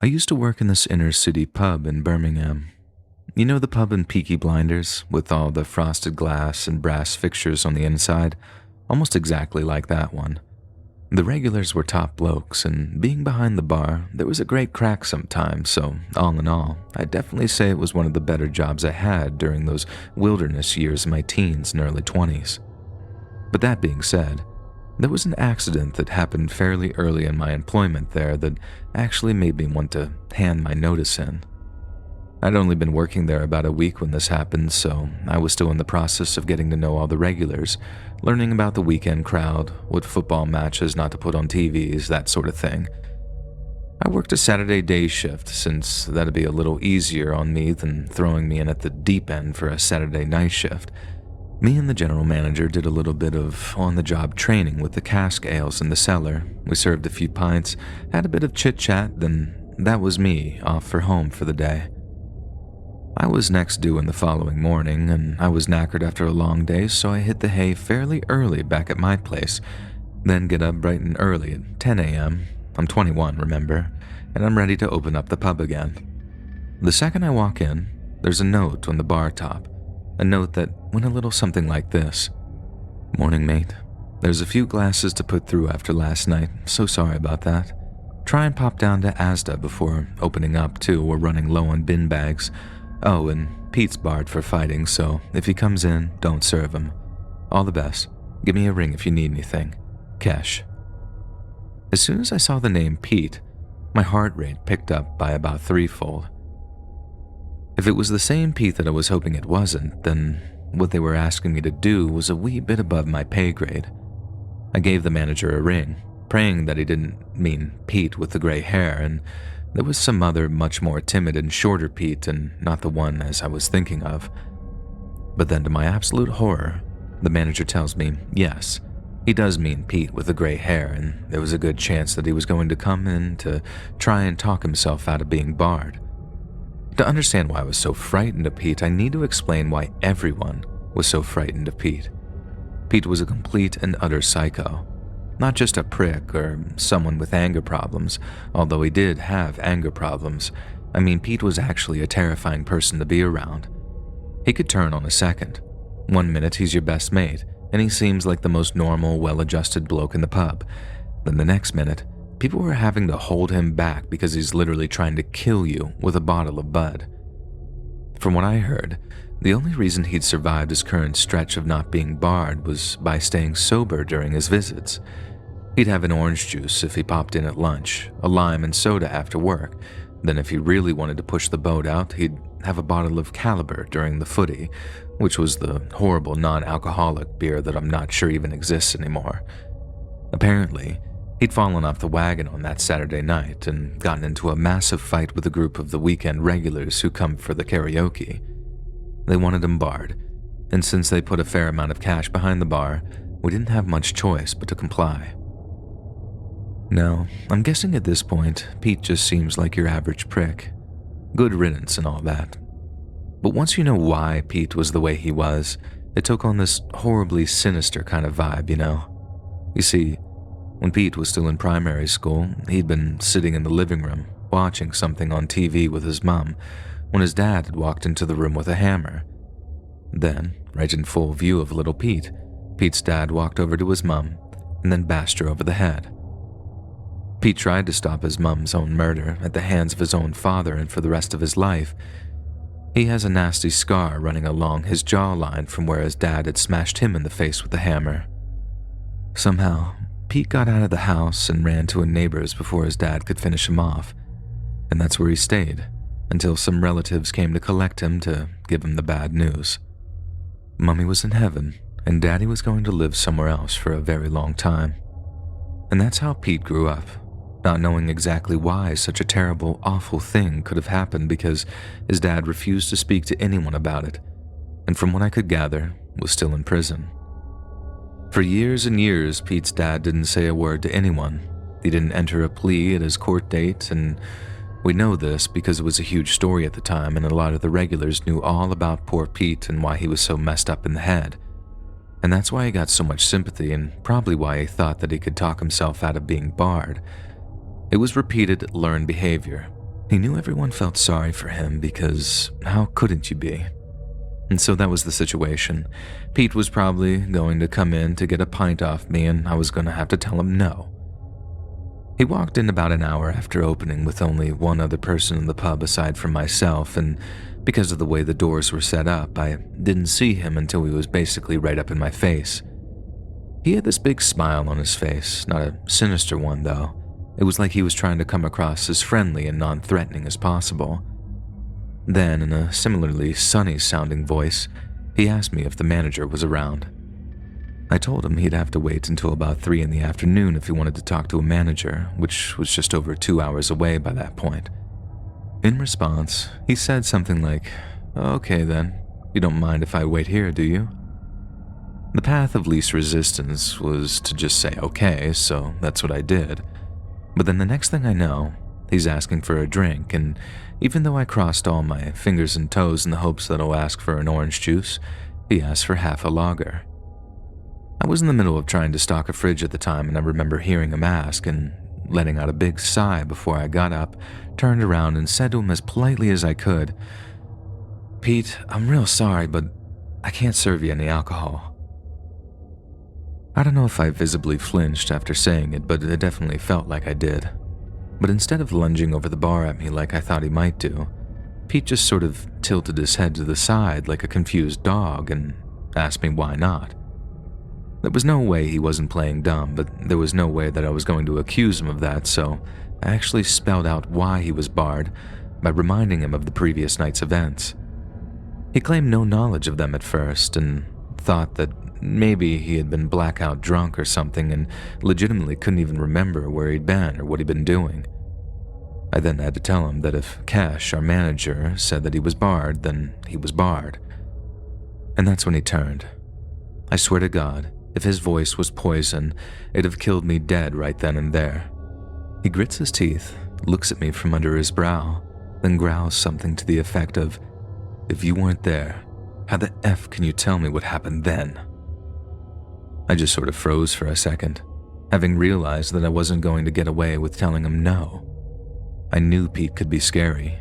I used to work in this inner city pub in Birmingham. You know the pub in Peaky Blinders, with all the frosted glass and brass fixtures on the inside? Almost exactly like that one. The regulars were top blokes, and being behind the bar, there was a great crack sometimes, so all in all, I'd definitely say it was one of the better jobs I had during those wilderness years of my teens and early 20s. But that being said, there was an accident that happened fairly early in my employment there that actually made me want to hand my notice in. I'd only been working there about a week when this happened, so I was still in the process of getting to know all the regulars, learning about the weekend crowd, what football matches not to put on TVs, that sort of thing. I worked a Saturday day shift since that'd be a little easier on me than throwing me in at the deep end for a Saturday night shift. Me and the general manager did a little bit of on-the-job training with the cask ales in the cellar. We served a few pints, had a bit of chit-chat, then that was me off for home for the day. I was next due in the following morning, and I was knackered after a long day, so I hit the hay fairly early back at my place, then get up bright and early at 10 a.m. I'm 21, remember, and I'm ready to open up the pub again. The second I walk in, there's a note on the bar top, a note that went a little something like this. "Morning, mate. There's a few glasses to put through after last night, so sorry about that. Try and pop down to Asda before opening up too, we're running low on bin bags. Oh, and Pete's barred for fighting, so if he comes in, don't serve him. All the best. Give me a ring if you need anything. Kesh." As soon as I saw the name Pete, my heart rate picked up by about threefold. If it was the same Pete that I was hoping it wasn't, then what they were asking me to do was a wee bit above my pay grade. I gave the manager a ring, praying that he didn't mean Pete with the gray hair, and there was some other much more timid and shorter Pete and not the one as I was thinking of. But then to my absolute horror, the manager tells me, yes, he does mean Pete with the gray hair, and there was a good chance that he was going to come in to try and talk himself out of being barred. To understand why I was so frightened of Pete, I need to explain why everyone was so frightened of Pete. Pete was a complete and utter psycho. Not just a prick or someone with anger problems, although he did have anger problems. I mean, Pete was actually a terrifying person to be around. He could turn on a second. One minute he's your best mate, and he seems like the most normal, well-adjusted bloke in the pub. Then the next minute, people were having to hold him back because he's literally trying to kill you with a bottle of Bud. From what I heard, the only reason he'd survived his current stretch of not being barred was by staying sober during his visits. He'd have an orange juice if he popped in at lunch, a lime and soda after work. Then if he really wanted to push the boat out, he'd have a bottle of Caliber during the footy, which was the horrible non-alcoholic beer that I'm not sure even exists anymore. Apparently, he'd fallen off the wagon on that Saturday night and gotten into a massive fight with a group of the weekend regulars who come for the karaoke. They wanted him barred, and since they put a fair amount of cash behind the bar, we didn't have much choice but to comply. Now, I'm guessing at this point, Pete just seems like your average prick. Good riddance and all that. But once you know why Pete was the way he was, it took on this horribly sinister kind of vibe, you know? You see, when Pete was still in primary school, he'd been sitting in the living room, watching something on TV with his mom, when his dad had walked into the room with a hammer. Then, right in full view of little Pete, Pete's dad walked over to his mom and then bashed her over the head. Pete tried to stop his mom's own murder at the hands of his own father, and for the rest of his life, he has a nasty scar running along his jawline from where his dad had smashed him in the face with the hammer. Somehow, Pete got out of the house and ran to a neighbor's before his dad could finish him off, and that's where he stayed until some relatives came to collect him to give him the bad news. Mommy was in heaven, and Daddy was going to live somewhere else for a very long time. And that's how Pete grew up, not knowing exactly why such a terrible, awful thing could have happened because his dad refused to speak to anyone about it, and from what I could gather, was still in prison. For years and years, Pete's dad didn't say a word to anyone. He didn't enter a plea at his court date, and we know this because it was a huge story at the time, and a lot of the regulars knew all about poor Pete and why he was so messed up in the head. And that's why he got so much sympathy, and probably why he thought that he could talk himself out of being barred. It was repeated learned behavior. He knew everyone felt sorry for him because how couldn't you be? And so that was the situation. Pete was probably going to come in to get a pint off me, and I was going to have to tell him no. He walked in about an hour after opening with only one other person in the pub aside from myself, and because of the way the doors were set up, I didn't see him until he was basically right up in my face. He had this big smile on his face, not a sinister one though. It was like he was trying to come across as friendly and non-threatening as possible. Then, in a similarly sunny-sounding voice, he asked me if the manager was around. I told him he'd have to wait until about 3 in the afternoon if he wanted to talk to a manager, which was just over 2 hours away by that point. In response, he said something like, "Okay then, you don't mind if I wait here, do you?" The path of least resistance was to just say okay, so that's what I did. But then the next thing I know, he's asking for a drink, and even though I crossed all my fingers and toes in the hopes that I'll ask for an orange juice, he asked for half a lager. I was in the middle of trying to stock a fridge at the time, and I remember hearing him ask and letting out a big sigh before I got up, turned around, and said to him as politely as I could, "Pete, I'm real sorry, but I can't serve you any alcohol." I don't know if I visibly flinched after saying it, but it definitely felt like I did. But instead of lunging over the bar at me like I thought he might do, Pete just sort of tilted his head to the side like a confused dog and asked me why not. There was no way he wasn't playing dumb, but there was no way that I was going to accuse him of that, so I actually spelled out why he was barred by reminding him of the previous night's events. He claimed no knowledge of them at first and thought that maybe he had been blackout drunk or something and legitimately couldn't even remember where he'd been or what he'd been doing. I then had to tell him that if Kesh, our manager, said that he was barred, then he was barred. And that's when he turned. I swear to God, if his voice was poison, it'd have killed me dead right then and there. He grits his teeth, looks at me from under his brow, then growls something to the effect of, "If you weren't there, how the F can you tell me what happened then?" I just sort of froze for a second, having realized that I wasn't going to get away with telling him no. I knew Pete could be scary,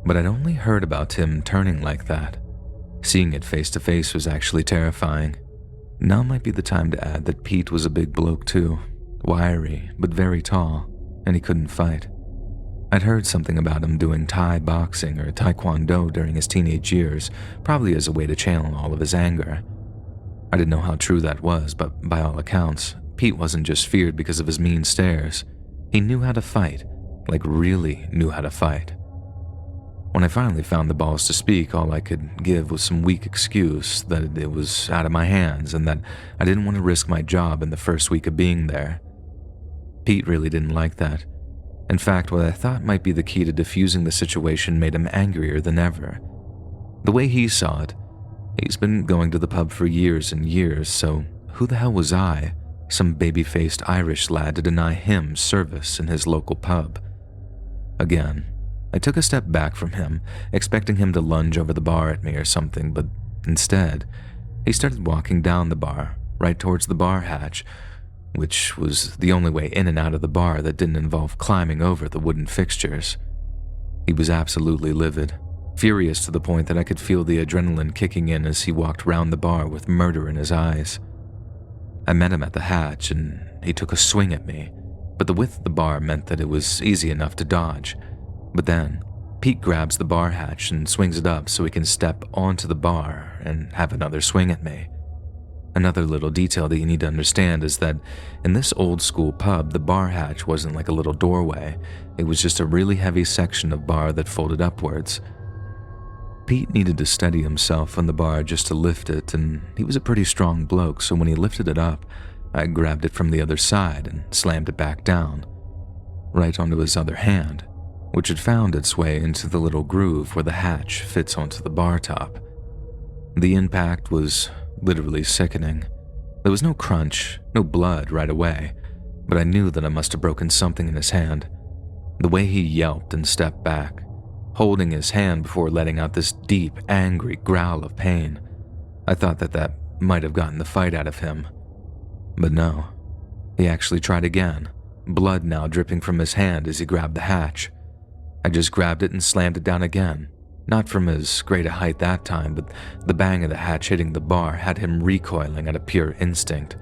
but I'd only heard about him turning like that. Seeing it face to face was actually terrifying. Now might be the time to add that Pete was a big bloke too, wiry but very tall, and he couldn't fight. I'd heard something about him doing Thai boxing or Taekwondo during his teenage years, probably as a way to channel all of his anger. I didn't know how true that was, but by all accounts, Pete wasn't just feared because of his mean stares. He knew how to fight, like really knew how to fight. When I finally found the balls to speak, all I could give was some weak excuse that it was out of my hands and that I didn't want to risk my job in the first week of being there. Pete really didn't like that. In fact, what I thought might be the key to diffusing the situation made him angrier than ever. The way he saw it, he's been going to the pub for years and years, so who the hell was I, some baby-faced Irish lad, to deny him service in his local pub? Again, I took a step back from him, expecting him to lunge over the bar at me or something, but instead, he started walking down the bar, right towards the bar hatch, which was the only way in and out of the bar that didn't involve climbing over the wooden fixtures. He was absolutely livid, furious to the point that I could feel the adrenaline kicking in as he walked round the bar with murder in his eyes. I met him at the hatch and he took a swing at me, but the width of the bar meant that it was easy enough to dodge. But then, Pete grabs the bar hatch and swings it up so he can step onto the bar and have another swing at me. Another little detail that you need to understand is that in this old school pub, the bar hatch wasn't like a little doorway. It was just a really heavy section of bar that folded upwards. Pete needed to steady himself on the bar just to lift it, and he was a pretty strong bloke, so when he lifted it up, I grabbed it from the other side and slammed it back down, right onto his other hand, which had found its way into the little groove where the hatch fits onto the bar top. The impact was literally sickening. There was no crunch, no blood right away, but I knew that I must have broken something in his hand. The way he yelped and stepped back, holding his hand before letting out this deep, angry growl of pain, I thought that might have gotten the fight out of him. But no, he actually tried again, blood now dripping from his hand as he grabbed the hatch. I just grabbed it and slammed it down again. Not from as great a height that time, but the bang of the hatch hitting the bar had him recoiling at a pure instinct.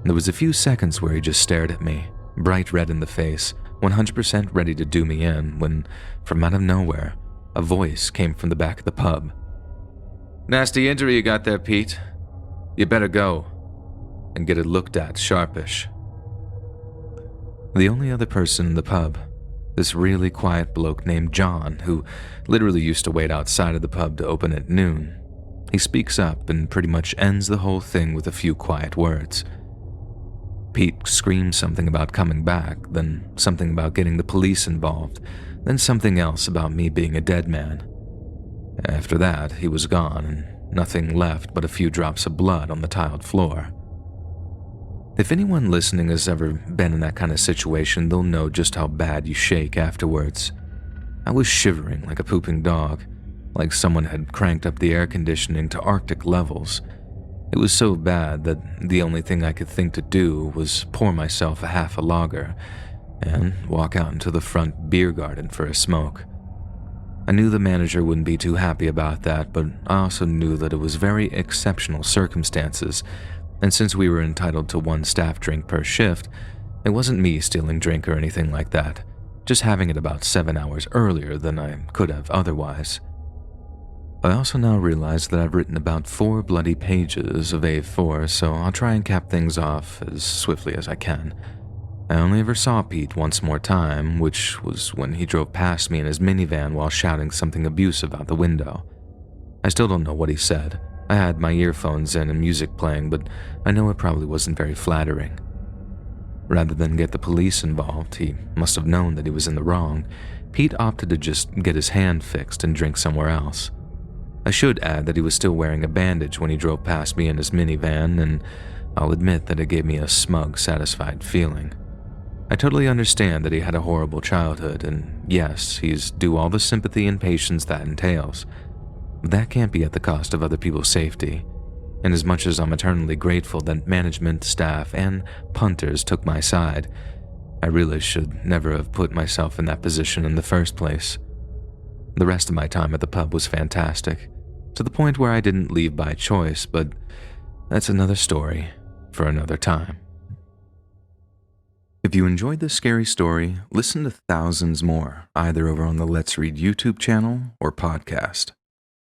There was a few seconds where he just stared at me, bright red in the face, 100% ready to do me in, when, from out of nowhere, a voice came from the back of the pub. "Nasty injury you got there, Pete. You better go and get it looked at sharpish." The only other person in the pub, this really quiet bloke named John, who literally used to wait outside of the pub to open at noon. He speaks up and pretty much ends the whole thing with a few quiet words. Pete screams something about coming back, then something about getting the police involved, then something else about me being a dead man. After that, he was gone, and nothing left but a few drops of blood on the tiled floor. If anyone listening has ever been in that kind of situation, they'll know just how bad you shake afterwards. I was shivering like a pooping dog, like someone had cranked up the air conditioning to Arctic levels. It was so bad that the only thing I could think to do was pour myself a half a lager and walk out into the front beer garden for a smoke. I knew the manager wouldn't be too happy about that, but I also knew that it was very exceptional circumstances, and since we were entitled to one staff drink per shift, it wasn't me stealing drink or anything like that, just having it about 7 hours earlier than I could have otherwise. I also now realize that I've written about 4 bloody pages of A4, so I'll try and cap things off as swiftly as I can. I only ever saw Pete once more time, which was when he drove past me in his minivan while shouting something abusive out the window. I still don't know what he said. I had my earphones in and music playing, but I know it probably wasn't very flattering. Rather than get the police involved, he must have known that he was in the wrong. Pete opted to just get his hand fixed and drink somewhere else. I should add that he was still wearing a bandage when he drove past me in his minivan, and I'll admit that it gave me a smug, satisfied feeling. I totally understand that he had a horrible childhood, and yes, he's due all the sympathy and patience that entails. But that can't be at the cost of other people's safety. And as much as I'm eternally grateful that management, staff, and punters took my side, I really should never have put myself in that position in the first place. The rest of my time at the pub was fantastic, to the point where I didn't leave by choice, but that's another story for another time. If you enjoyed this scary story, listen to thousands more, either over on the Let's Read YouTube channel or podcast.